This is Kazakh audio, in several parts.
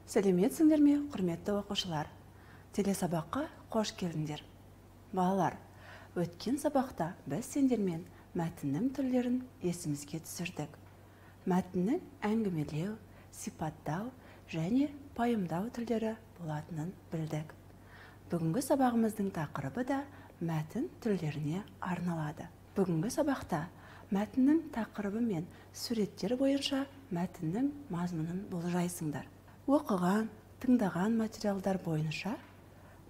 Сәлеметсіңдер ме, құрметті оқушылар? Телесабаққа қош келдіңдер. Балалар, өткен сабақта біз сендермен мәтіннің түрлерін есімізге түсірдік. Мәтіннің әңгімелеу, сипаттау және пайымдау түрлері болатынын білдік. Бүгінгі сабағымыздың тақырыбы да мәтін түрлеріне арналады. Бүгінгі сабақта мәтіннің тақырыбы мен суреттер бойынша мәтіннің мазмұнын болжайсыңдар. Оқыған, тыңдаған материалдар бойынша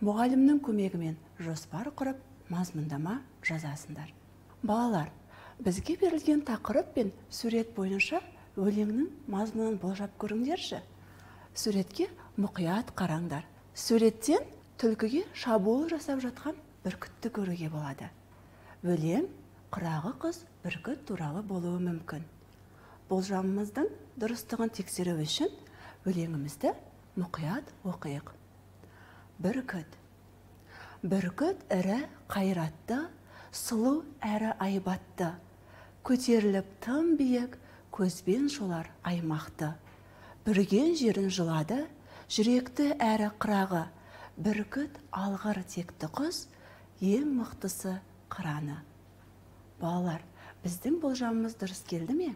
мұғалімнің көмегімен жоспар құрып, мазмұндама жазасыңдар. Балалар, бізге берілген тақырып пен сурет бойынша өлеңнің мазмұнын болжап көріңдерші. Суретке мұқият қараңдар. Суреттен түлкіге шабуыл жасап жатқан бүркітті көруге болады. Өлең қырағы қыз бүркіт туралы болуы мүмкін. Болжамымыздың дұрыстығын тексеру үшін өлеңімізді мұқият оқиық. Бүркіт. Бүркіт ірі қайратты, сұлу әрі айбатты. Көтеріліп тым биік, көзбен шолар аймақты. Бүрген жерін жылады, жүректі әрі қырағы. Бүркіт алғыр текті құс, ең мықтысы қыраны. Балалар, біздің болжамымыз дұрыс келді ме?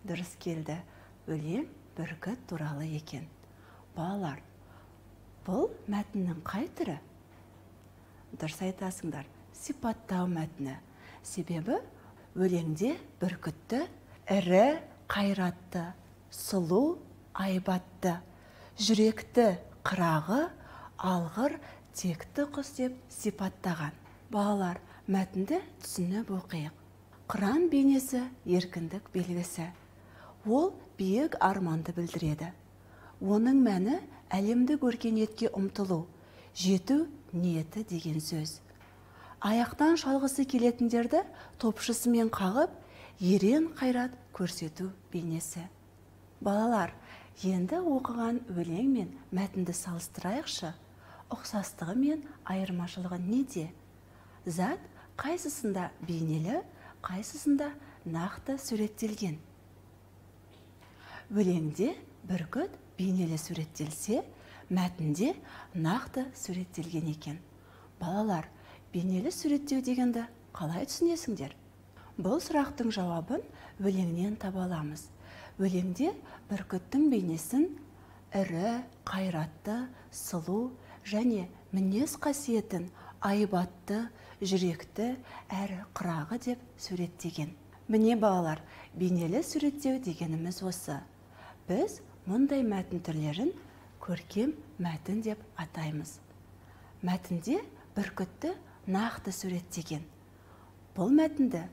Дұрыс келді. Өлең бүркіт туралы екен. Балалар, бұл мәтіннің қай түрі? Дұрыс айтасыңдар, сипаттау мәтіні. Себебі өлеңде бүркітті ірі, қайратты, сұлу, айбатты, жүректі, қырағы, алғыр, текті құс деп сипаттаған. Балалар, мәтінді түсініп оқиық. Қыран бейнесі еркіндік белгісі. Ол биік арманды білдіреді. Оның мәні әлемдік өркениетке ұмтылу, жету ниеті деген сөз. Аяқтан шалғысы келетіндерді топшысымен қағып, ерен қайрат көрсету бейнесі. Балалар, енді оқыған өлең мен мәтінді салыстырайықшы. Ұқсастығы мен айырмашылығы неде? Зат қайсысында бейнелі, қайсысында нақты суреттелген? Өлеңде бүркіт бейнелі суреттелсе, мәтінде нақты суреттелген екен. Балалар, бейнелі суреттеу дегенді қалай түсінесіңдер? Бұл сұрақтың жауабын өлеңнен таба аламыз. Өлеңде бүркіттің бейнесін ірі, қайратты, сұлу және мінез қасиетін айбатты, жүректі, әрі қырағы деп суреттеген. Міне балалар, бейнелі суреттеу дегеніміз осы. Біз мұндай мәтін түрлерін көркем мәтін деп атаймыз. Мәтінде бүркітті нақты суреттеген. Бұл мәтінді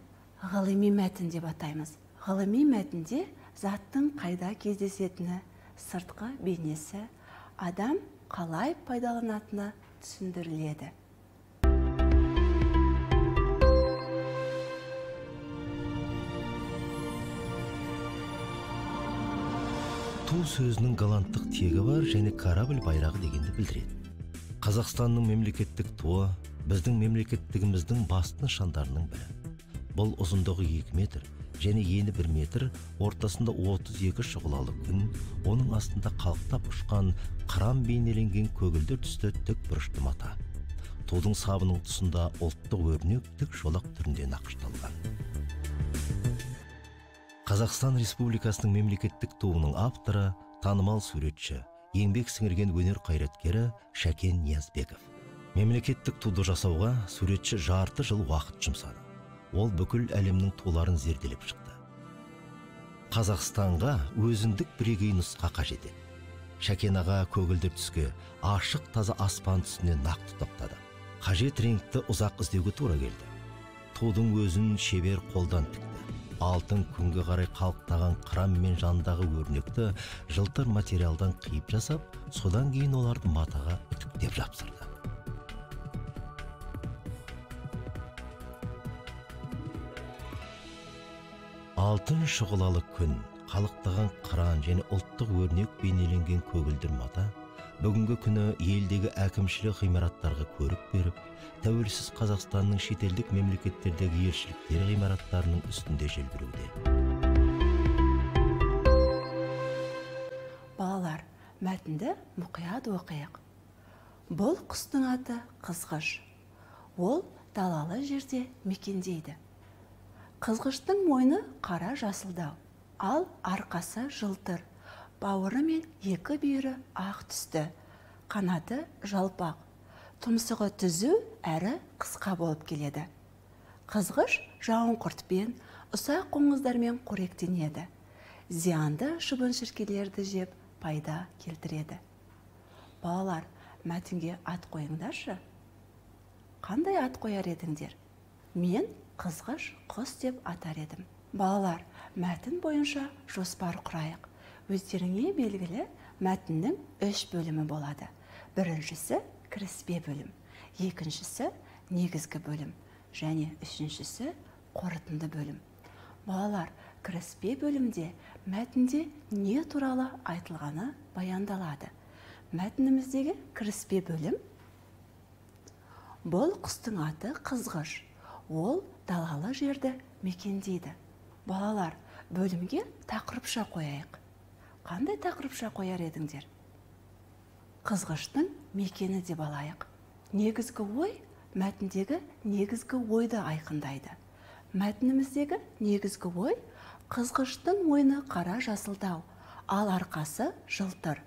ғылыми мәтін деп атаймыз. Ғылыми мәтінде заттың қайда кездесетіні, сыртқы бейнесі, адам қалай пайдаланатыны түсіндіріледі. Ту сөзінің голландтық тегі бар және корабль байрағы дегенді білдіреді. Қазақстанның мемлекеттік туы біздің мемлекеттігіміздің басты нышандарының бірі. Бұл ұзындығы 2 метр және ені 1 метр, ортасында 32 шұғылалы күн, оның астында қалықтап ұшқан қыран бейнеленген көгілдір түсті тік бұрышты мата. Тудың сабының тұсында ұлттық өрнек тік шолақ түрінде нақышталған. Қазақстан Республикасының мемлекеттік туының авторы, танымал суретші, еңбек сіңірген өнер қайраткері Шәкен Ниязбеков. Мемлекеттік туды жасауға суретші жарты жыл уақыт жұмсады. Ол бүкіл әлемнің туларын зерделеп шықты. Қазақстанға өзіндік бірегей нұсқа қажет еді. Шәкен аға көгілдір түске, ашық таза аспан түсіне нақты тоқтады. Қажет реңкті ұзақ іздеуге тура келді. Тудың өзін шебер қолдан тікті. Алтын күнге қарай қалықтаған қыран мен жандағы өрнекті жылтыр материалдан қиып жасап, содан кейін оларды матаға үтіктеп жапсырды. Алтын шұғылалы күн, қалықтаған қыран және ұлттық өрнек бейнеленген көгілдір мата бүгінгі күні елдегі әкімшілік ғимараттарға көрік беріп, тәуелсіз Қазақстанның шетелдік мемлекеттердегі елшіліктер ғимараттарының үстінде желбіреуде. Балалар, мәтін мәтінді мұқият оқиық. Бұл құстың аты қызғыш. Ол далалы жерде мекендейді. Қызғыштың мойны қара жасылдау, ал арқасы жылтыр, бауыры мен екі бүйірі ақ түсті, қанаты жалпақ, тұмсығы түзу әрі қысқа болып келеді. Қызғыш жауынқұртпен, ұсақ қоңыздармен қоректенеді. Зиянды шыбын-шіркейлерді жеп пайда келтіреді. Балалар, мәтінге ат қойыңдаршы. Қандай ат қояр едіңдер? Мен қызғыш құс деп атар едім. Балалар, мәтін бойынша жоспар құрайық. Өздеріңе белгілі мәтіннің 3 бөлімі болады. Біріншісі кіріспе бөлім, екіншісі негізгі бөлім, және үшіншісі қорытынды бөлім. Балалар, кіріспе бөлімде мәтінде не туралы айтылғаны баяндалады. Мәтініміздегі кіріспе бөлім: бұл құстың аты қызғыш. Ол далалы жерді мекендейді. Балалар, бөлімге тақырыпша қояйық. Қандай тақырыпша қояр едіңдер? Қызғыштың мекені деп алайық. Негізгі ой мәтіндегі негізгі ойды айқындайды. Мәтініміздегі негізгі ой: қызғыштың мойны қара жасылдау, ал арқасы жылтыр,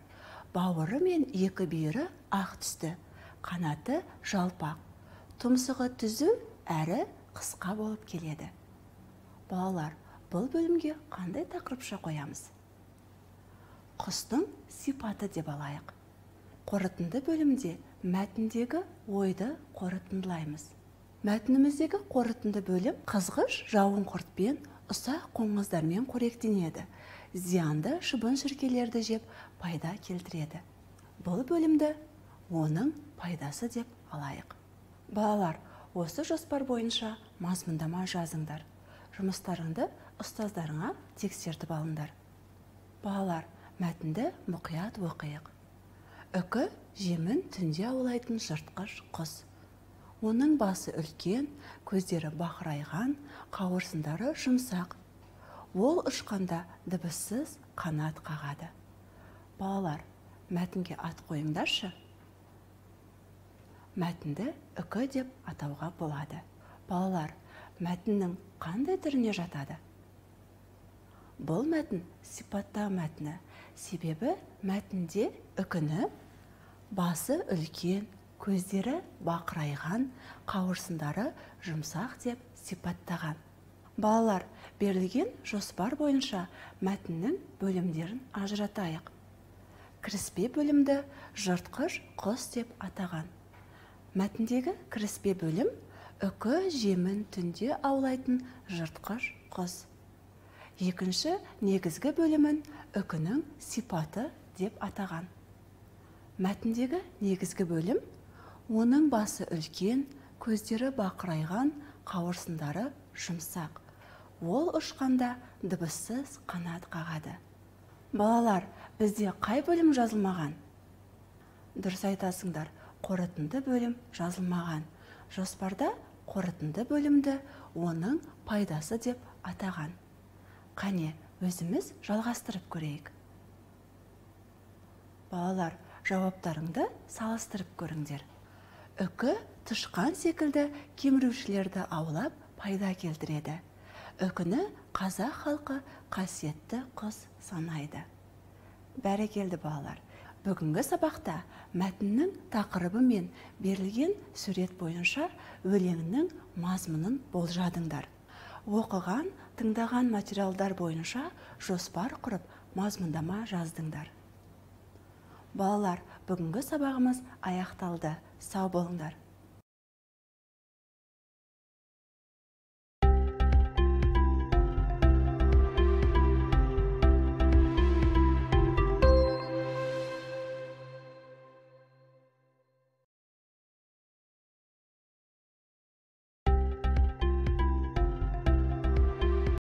бауыры мен екі бүйірі ақ түсті, қанаты жалпақ, тұмсығы түзу әрі қысқа болып келеді. Балалар, бұл бөлімге қандай тақырыпша қоямыз? Құстың сипаты деп алайық. Қорытынды бөлімде мәтіндегі ойды қорытындылаймыз. Мәтініміздегі қорытынды бөлім: қызғыш жауынқұртпен, ұсақ қоңыздармен қоректенеді. Зиянды шыбын-шіркейлерді жеп пайда келтіреді. Бұл бөлімді оның пайдасы деп алайық. Балалар, осы жоспар бойынша мазмұндама жазыңдар. Жұмыстарыңды ұстаздарыңа тексертіп алыңдар. Балалар, мәтінді мұқият оқиық. Үкі жемін түнде аулайтын жыртқыш құс. Оның басы үлкен, көздері бақырайған, қауырсындары жұмсақ. Ол ұшқанда дыбыссыз қанат қағады. Балалар, мәтінге ат қойыңдаршы. Мәтінді үкі деп атауға болады. Балалар, мәтіннің қандай түріне жатады? Бұл мәтін сипаттау мәтіні. Себебі мәтінде үкіні басы үлкен, көздері бақырайған, қауырсындары жұмсақ деп сипаттаған. Балалар, берілген жоспар бойынша мәтіннің бөлімдерін ажыратайық. Кіріспе бөлімді жыртқыш құс деп атаған. Мәтіндегі кіріспе бөлім: үкі жемін түнде аулайтын жыртқыш құс. Екінші негізгі бөлімін үкінің сипаты деп атаған. Мәтіндегі негізгі бөлім: оның басы үлкен, көздері бақырайған, қауырсындары жұмсақ. Ол ұшқанда дыбыссыз қанат қағады. Балалар, бізде қай бөлім жазылмаған? Дұрыс айтасыңдар, қорытынды бөлім жазылмаған. Жоспарда қорытынды бөлімді оның пайдасы деп атаған. Қане, өзіміз жалғастырып көрейік. Балалар, жауаптарыңды салыстырып көріңдер. Үкі тышқан секілді кемірушілерді аулап пайда келтіреді. Үкіні қазақ халқы қасиетті құс санайды. Бәрекелді балалар. Бүгінгі сабақта мәтіннің тақырыбы мен берілген сурет бойынша өлеңнің мазмұнын болжадыңдар. Оқыған, тыңдаған материалдар бойынша жоспар құрып, мазмұндама жаздыңдар. Балалар, бүгінгі сабағымыз аяқталды. Сау болыңдар.